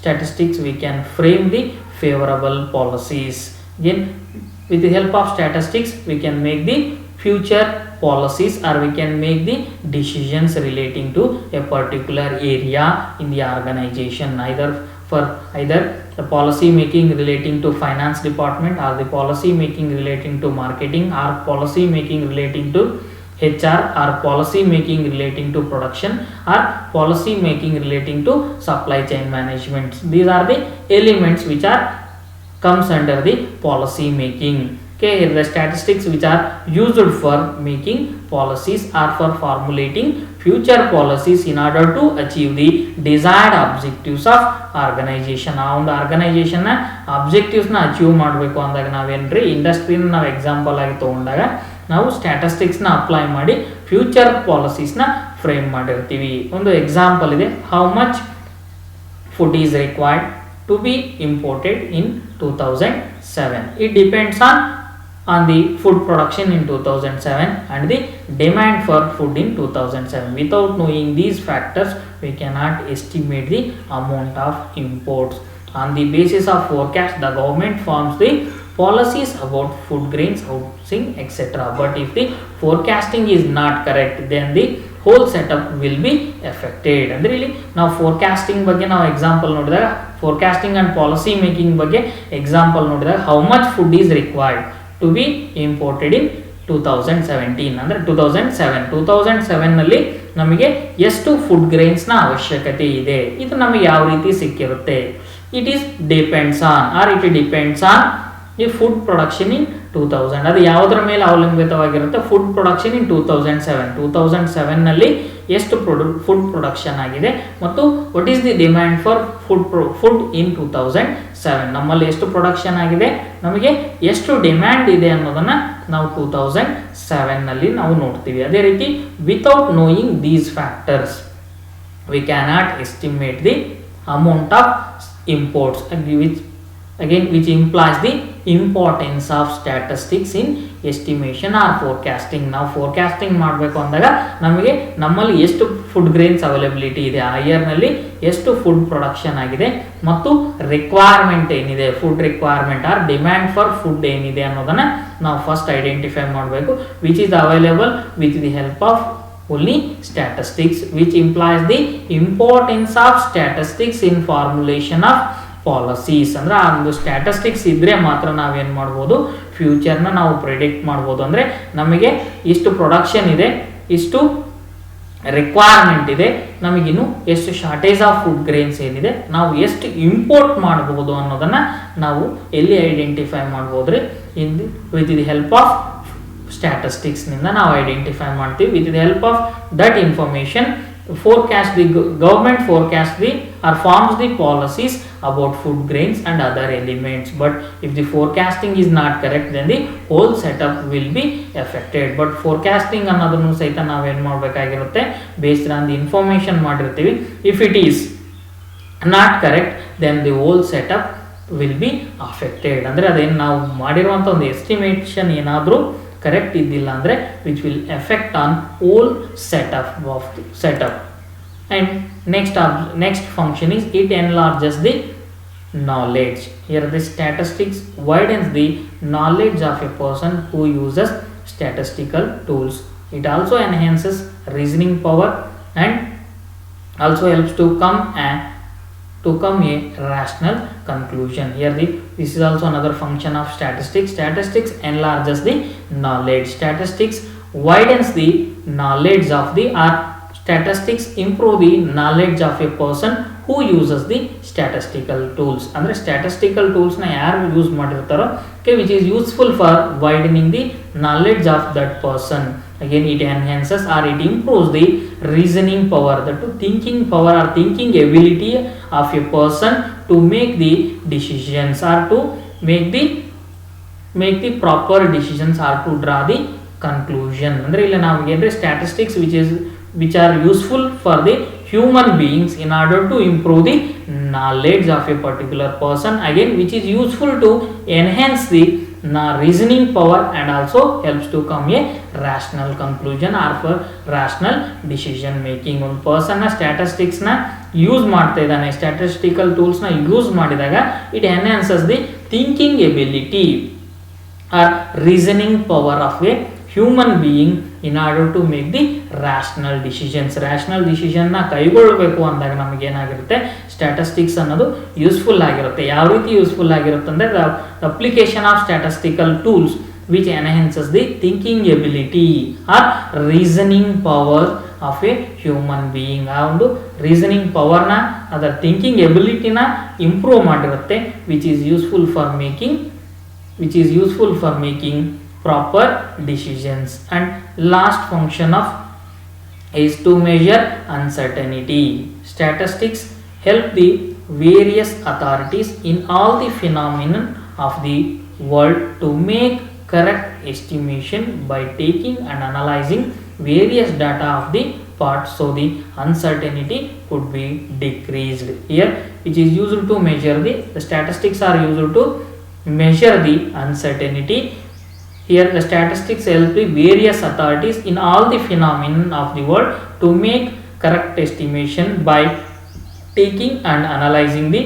statistics we can frame the favourable policies. Again, with the help of statistics V can make the future policies, or we can make the decisions relating to a particular area in the organization, either the policy making relating to finance department, or the policy making relating to marketing, or policy making relating to HR, or policy making relating to production, or policy making relating to supply chain management. These are the elements which are comes under the policy making. Okay, here the statistics which are used for making policies are for formulating future policies in order to achieve the desired objectives of organization. ಆ ಒಂದು ಆರ್ಗನೈಸೇಷನ್ನ ಅಬ್ಜೆಕ್ಟಿವ್ಸ್ನ achieve ಮಾಡಬೇಕು ಅಂದಾಗ ನಾವೇನ್ರಿ, ಇಂಡಸ್ಟ್ರಿನ ನಾವು example ಆಗಿ ತೊಗೊಂಡಾಗ ನಾವು ಸ್ಟ್ಯಾಟಿಸ್ಟಿಕ್ಸ್ನ apply ಮಾಡಿ future ಪಾಲಿಸೀಸ್ನ frame ಮಾಡಿರ್ತೀವಿ. ಒಂದು ಎಕ್ಸಾಂಪಲ್ ಇದೆ, how much food is required to be imported in 2007. It depends on the food production in 2007 and the demand for food in 2007. Without knowing these factors, we cannot estimate the amount of imports. On the basis of forecast, the government forms the policies about food grains, housing, etc. But if the forecasting is not correct, then the whole setup will be affected. ಅಂದರೆ ಇಲ್ಲಿ ನಾವು forecasting ಬಗ್ಗೆ ನಾವು example ನೋಡಿದಾಗ, forecasting and policy making ಬಗ್ಗೆ example ನೋಡಿದಾಗ, how much food is required to be imported in 2017 ಅಂದರೆ 2007 ನಲ್ಲಿ ನಮಗೆ ಎಷ್ಟು ಫುಡ್ ಗ್ರೈನ್ಸ್ನ ಅವಶ್ಯಕತೆ ಇದೆ, ಇದು ನಮಗೆ ಯಾವ ರೀತಿ ಸಿಕ್ಕಿರುತ್ತೆ. ಇಟ್ ಈಸ್ ಡಿಪೆಂಡ್ಸ್ ಆನ್ ಈ ಫುಡ್ ಪ್ರೊಡಕ್ಷನ್ ಇನ್ 2000. ಅದು ಯಾವುದರ ಮೇಲೆ ಅವಲಂಬಿತವಾಗಿರುತ್ತೆ? ಫುಡ್ ಪ್ರೊಡಕ್ಷನ್ ಇನ್ 2007 ನಲ್ಲಿ ಎಷ್ಟು ಫುಡ್ ಪ್ರೊಡಕ್ಷನ್ ಆಗಿದೆ ಮತ್ತು what is the demand for food in 2007. ನಮ್ಮಲ್ಲಿ ಎಷ್ಟು ಪ್ರೊಡಕ್ಷನ್ ಆಗಿದೆ, ನಮಗೆ ಎಷ್ಟು ಡಿಮ್ಯಾಂಡ್ ಇದೆ ಅನ್ನೋದನ್ನ ನಾವು 2007 ನಲ್ಲಿ ನಾವು ನೋಡ್ತೀವಿ. ಅದೇ ರೀತಿ without knowing these factors V cannot estimate the amount of imports, which implies the importance of statistics in estimation or forecasting. ನಾವು ಫೋರ್ಕಾಸ್ಟಿಂಗ್ ಮಾಡಬೇಕು ಅಂದಾಗ ನಮಗೆ ನಮ್ಮಲ್ಲಿ ಎಷ್ಟು ಫುಡ್ ಗ್ರೇನ್ಸ್ ಅವೈಲಬಿಲಿಟಿ ಇದೆ, ಆ ಇಯರ್ನಲ್ಲಿ ಎಷ್ಟು ಫುಡ್ ಪ್ರೊಡಕ್ಷನ್ ಆಗಿದೆ ಮತ್ತು ರಿಕ್ವೈರ್ಮೆಂಟ್ ಏನಿದೆ, food requirement or demand for food ಏನಿದೆ ಅನ್ನೋದನ್ನ ನಾವು ಫಸ್ಟ್ ಐಡೆಂಟಿಫೈ ಮಾಡಬೇಕು. Which is available with the help of only statistics, which implies the importance of statistics in formulation of policies. ಅಂದ್ರೆ ಆ ಒಂದು ಸ್ಟ್ಯಾಟಿಸ್ಟಿಕ್ಸ್ ಇದ್ರೆ ಮಾತ್ರ ನಾವೇನು ಮಾಡ್ಬೋದು, ಫ್ಯೂಚರ್ನ ನಾವು ಪ್ರಿಡಿಕ್ಟ್ ಮಾಡ್ಬೋದು. ಅಂದರೆ ನಮಗೆ ಇಷ್ಟು ಪ್ರೊಡಕ್ಷನ್ ಇದೆ, ಇಷ್ಟು ರಿಕ್ವೈರ್ಮೆಂಟ್ ಇದೆ, ನಮಗಿನ್ನು ಎಷ್ಟು ಶಾರ್ಟೇಜ್ ಆಫ್ ಫುಡ್ ಗ್ರೇನ್ಸ್ ಏನಿದೆ, ನಾವು ಎಷ್ಟು ಇಂಪೋರ್ಟ್ ಮಾಡಬಹುದು ಅನ್ನೋದನ್ನು ನಾವು ಎಲ್ಲಿ ಐಡೆಂಟಿಫೈ ಮಾಡ್ಬೋದ್ರಿ, ವಿತ್ ದಿ ಹೆಲ್ಪ್ ಆಫ್ ಸ್ಟ್ಯಾಟಿಸ್ಟಿಕ್ಸ್ನಿಂದ ನಾವು ಐಡೆಂಟಿಫೈ ಮಾಡ್ತೀವಿ. With the help of that information government forecast or forms the policies about food grains and other elements. But if the forecasting is not correct, then the whole setup will be affected. But forecasting ಅನ್ನೋದನ್ನು ಸಹಿತ ನಾವೇನು ಮಾಡಬೇಕಾಗಿರುತ್ತೆ, based on the information ಮಾಡಿರ್ತೀವಿ. If it is not correct, then the whole setup will be affected. ಅಂದರೆ ಅದೇನು ನಾವು ಮಾಡಿರುವಂಥ ಒಂದು estimation ಏನಾದರೂ ಕರೆಕ್ಟ್ ಇದ್ದಿಲ್ಲ ಅಂದರೆ which will effect on whole setup. And next function is it enlarges the knowledge. Here the statistics widens the knowledge of a person who uses statistical tools. It also enhances reasoning power and also helps to come a rational conclusion. Here this is also another function of statistics. Statistics enlarges the knowledge. Statistics widens the knowledge of the statistics improve the knowledge of a person who uses the statistical tools. ಅಂದರೆ statistical tools ನ ಯಾರು use ಮಾಡಿರ್ತಾರೋ which is useful for widening the knowledge of that person. Again, it enhances or it improves the reasoning power, the thinking power or thinking ability of a person to make the decisions or to make the proper decisions or to draw the conclusion. ಅಂದರೆ ಇಲ್ಲಿ ನಾವು ಏನ್ರಿ statistics which are useful for the human beings in order to improve the knowledge of a particular person, again which is useful to enhance the reasoning power and also helps to come a rational conclusion or for rational decision making. ಒಂದು ಪರ್ಸನ್ನ ಸ್ಟ್ಯಾಟಿಸ್ಟಿಕ್ಸ್ನ use ಮಾಡ್ತಾ ಇದ್ದಾನೆ, statistical ಟೂಲ್ಸ್ನ use ಮಾಡಿದಾಗ it enhances the thinking ability or reasoning power of a human being in order to make the rational decisions. Rational ಡಿಸಿಷನ್ನ ಕೈಗೊಳ್ಳಬೇಕು ಅಂದಾಗ ನಮಗೇನಾಗಿರುತ್ತೆ, statistics ಅನ್ನೋದು useful ಆಗಿರುತ್ತೆ. ಯಾವ ರೀತಿ ಯೂಸ್ಫುಲ್ ಆಗಿರುತ್ತೆ ಅಂದರೆ the application of statistical tools which enhances the thinking ability or reasoning power of a human being. ಆ ಒಂದು ರೀಸನಿಂಗ್ ಪವರ್ನ, ಅದರ ಥಿಂಕಿಂಗ್ ಎಬಿಲಿಟಿನ ಇಂಪ್ರೂವ್ ಮಾಡಿರುತ್ತೆ, which is useful for making proper decisions. And last function is to measure uncertainty. Statistics help the various authorities in all the phenomena of the world to make correct estimation by taking and analyzing various data of the part, so the uncertainty could be decreased. Here which is used to measure the statistics are used to measure the uncertainty. Here the statistics help the various authorities in all the phenomena of the world to make correct estimation by taking and analyzing the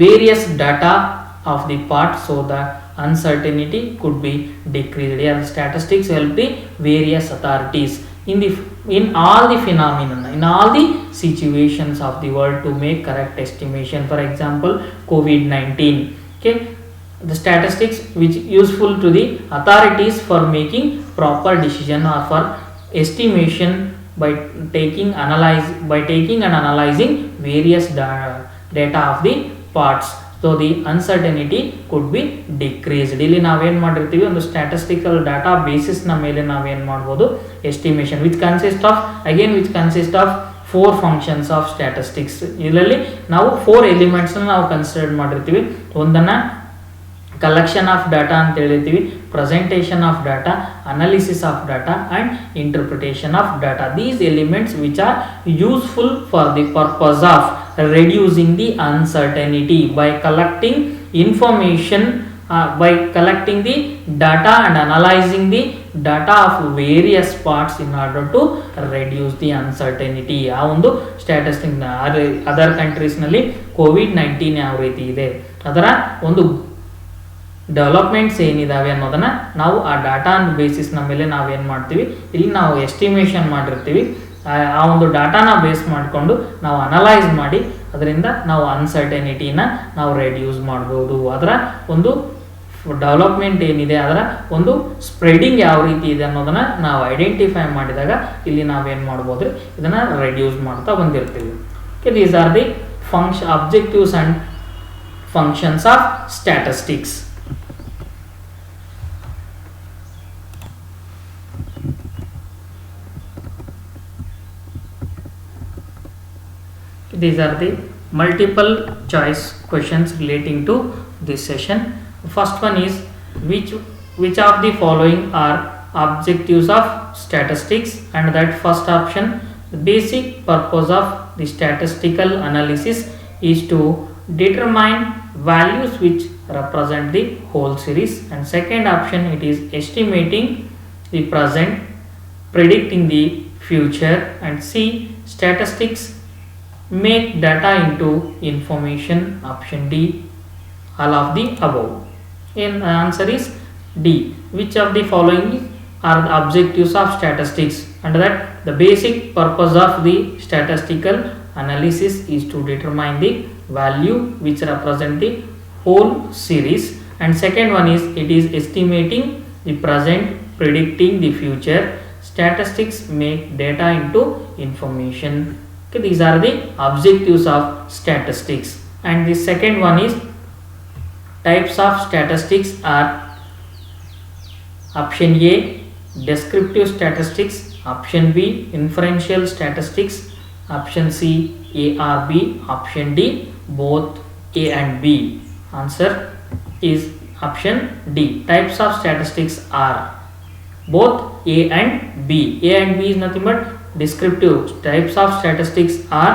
various data of the part, so the uncertainty could be decreased. Here statistics help the various authorities in all the phenomena, in all the situations of the world to make correct estimation. For example, COVID-19. Okay, the statistics which useful to the authorities for making proper decision or for estimation by taking and analyzing various data of the parts, so the uncertainty could be decreased. ಇಲ್ಲಿ ನಾವೇನು ಮಾಡಿರ್ತೀವಿ, ಒಂದು statistical data ಬೇಸಿಸ್ನ ಮೇಲೆ ನಾವೇನು ಮಾಡ್ಬೋದು, estimation which consist of 4 functions of statistics. ಇದರಲ್ಲಿ ನಾವು 4 ಎಲಿಮೆಂಟ್ಸ್ನ ನಾವು ಕನ್ಸಿಡರ್ ಮಾಡಿರ್ತೀವಿ. ಒಂದನ್ನು ಕಲೆಕ್ಷನ್ ಆಫ್ ಡಾಟಾ ಅಂತ ಹೇಳಿರ್ತೀವಿ, presentation of data, analysis of data and interpretation of data. These elements which are useful for the purpose of reducing the uncertainty by collecting information, by collecting the data and analyzing the data of various parts in order to reduce the uncertainty. ಆ ಒಂದು statistic other countries ನಲ್ಲಿ COVID-19 ಯಾವ ರೀತಿ ಇದೆ, ಅದರ ಒಂದು developments ಏನಿದಾವೆ ಅನ್ನೋದನ್ನ ನಾವು ಆ ಡಾಟಾ ಬೇಸಿಸ್ನ ಮೇಲೆ ನಾವೇನು ಮಾಡ್ತೀವಿ, ಇಲ್ಲಿ ನಾವು ಎಸ್ಟಿಮೇಷನ್ ಮಾಡಿರ್ತೀವಿ. ಆ ಒಂದು ಡಾಟಾನ ಬೇಸ್ ಮಾಡಿಕೊಂಡು ನಾವು ಅನಲೈಸ್ ಮಾಡಿ ಅದರಿಂದ ನಾವು ಅನ್ಸರ್ಟನಿಟಿನ ನಾವು ರೆಡ್ಯೂಸ್ ಮಾಡ್ಬೋದು. ಅದರ ಒಂದು ಡೆವಲಪ್ಮೆಂಟ್ ಏನಿದೆ, ಅದರ ಒಂದು ಸ್ಪ್ರೆಡಿಂಗ್ ಯಾವ ರೀತಿ ಇದೆ ಅನ್ನೋದನ್ನ ನಾವು ಐಡೆಂಟಿಫೈ ಮಾಡಿದಾಗ ಇಲ್ಲಿ ನಾವೇನು ಮಾಡ್ಬೋದು, ಇದನ್ನು ರೆಡ್ಯೂಸ್ ಮಾಡ್ತಾ ಬಂದಿರ್ತೀವಿ. Okay, these are the objectives and functions of statistics. These are the multiple choice questions relating to this session. First one is which of the following are objectives of statistics, and that first option, the basic purpose of the statistical analysis is to determine values which represent the whole series, and second option, it is estimating the present, predicting the future, and C, statistics make data into information, option D, all of the above. And the answer is D. Which of the following are the objectives of statistics? And that the basic purpose of the statistical analysis is to determine the value which represent the whole series, and second one is it is estimating the present, predicting the future. Statistics make data into information. Okay, these are the objectives of statistics. And the second one is types of statistics are option A, descriptive statistics, option B, inferential statistics, option C, A or B, option D, both A and B. Answer is option D. Types of statistics are both A and B. A and B is nothing but descriptive. Types of statistics are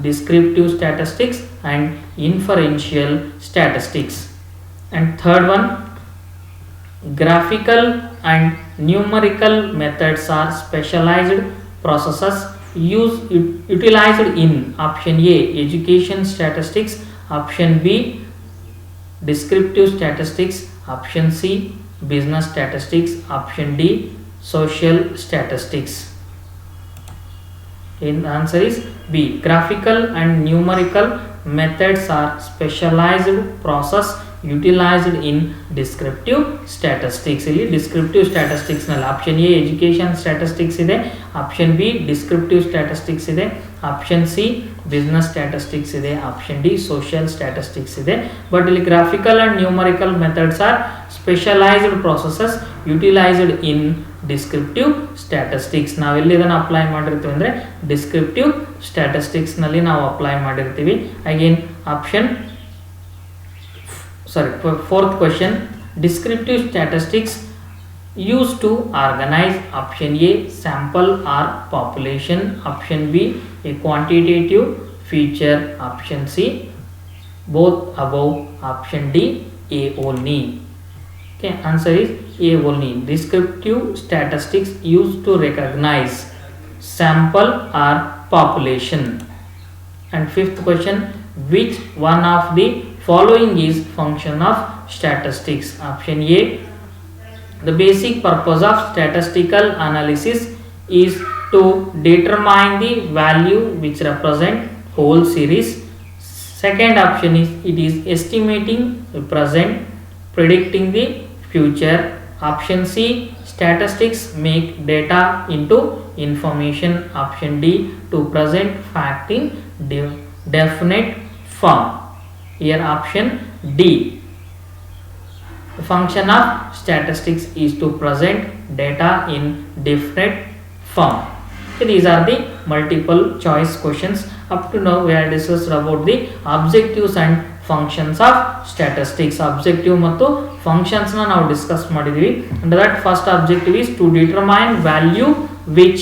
descriptive statistics and inferential statistics. And third one, graphical and numerical methods are specialized processes utilized in option A, education statistics, option B, descriptive statistics, option C, business statistics, option D, social statistics. In the answer is B. Graphical and numerical methods are specialized process utilized in descriptive statistics. ಇಲ್ಲಿ descriptive statistics ನಲ್ಲಿ option A education statistics ಇದೆ, option B descriptive statistics ಇದೆ, option C business statistics ಇದೆ, option D social statistics ಇದೆ. But ಇಲ್ಲಿ graphical and numerical methods are specialized processes utilized in descriptive statistics. ನಾವೆಲ್ಲಿ ಇದನ್ನು apply ಮಾಡಿರ್ತೀವಿ ಅಂದರೆ descriptive statistics ನಲ್ಲಿ ನಾವು ಅಪ್ಲೈ ಮಾಡಿರ್ತೀವಿ. Again fourth question, descriptive statistics used to organize option A sample or population, option B a quantitative feature, option C both above, option D A only. Okay, answer is A only. Descriptive statistics used to recognize sample or population. And fifth question, which one of the following is function of statistics? Option A, the basic purpose of statistical analysis is to determine the value which represent whole series. Second option is it is estimating the present, predicting the future. Option C, statistics make data into information. Option D, to present fact in definite form. Here option D. The function of statistics is to present data in definite form. So these are the multiple choice questions. Up to now we have discussed about the objectives and functions of statistics. Objective ಮತ್ತು functions na ನಾವು discuss ಮಾಡಿದ್ವಿ. Under that first objective is to determine value which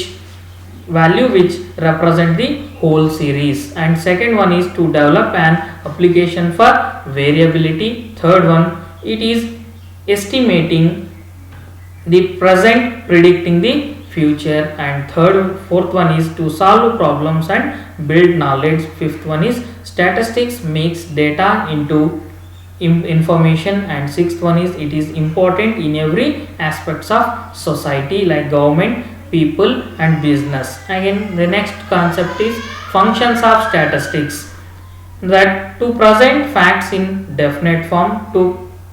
represent the whole series, and second one is to develop an application for variability. Third one, it is estimating the present, predicting the future, and fourth one is to solve problems and build knowledge. Fifth one is statistics makes data into information, and sixth one is it is important in every aspects of society like government, people and business. Again, the next concept is functions of statistics, that to present facts in definite form, to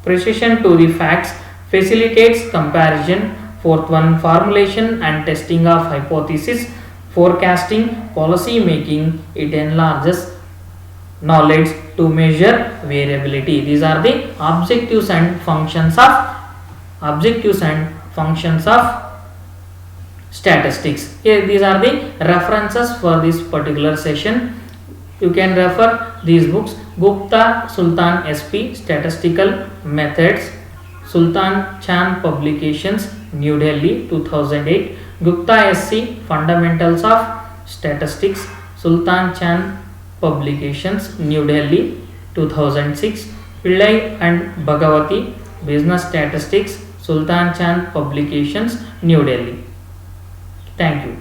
precision to the facts, facilitates comparison. Fourth one, formulation and testing of hypothesis, forecasting, policy making, it enlarges knowledge, to measure variability. These are the objectives and functions of statistics. Here these are the references for this particular session. You can refer these books: Gupta, Sultan SP, Statistical Methods, Sultan Chan Publications, New Delhi 2008. Gupta SC, Fundamentals of Statistics, Sultan Chan Publications, New Delhi 2006. Pillai and Bhagavati, Business Statistics, Sultan Chan Publications, New Delhi. Thank you.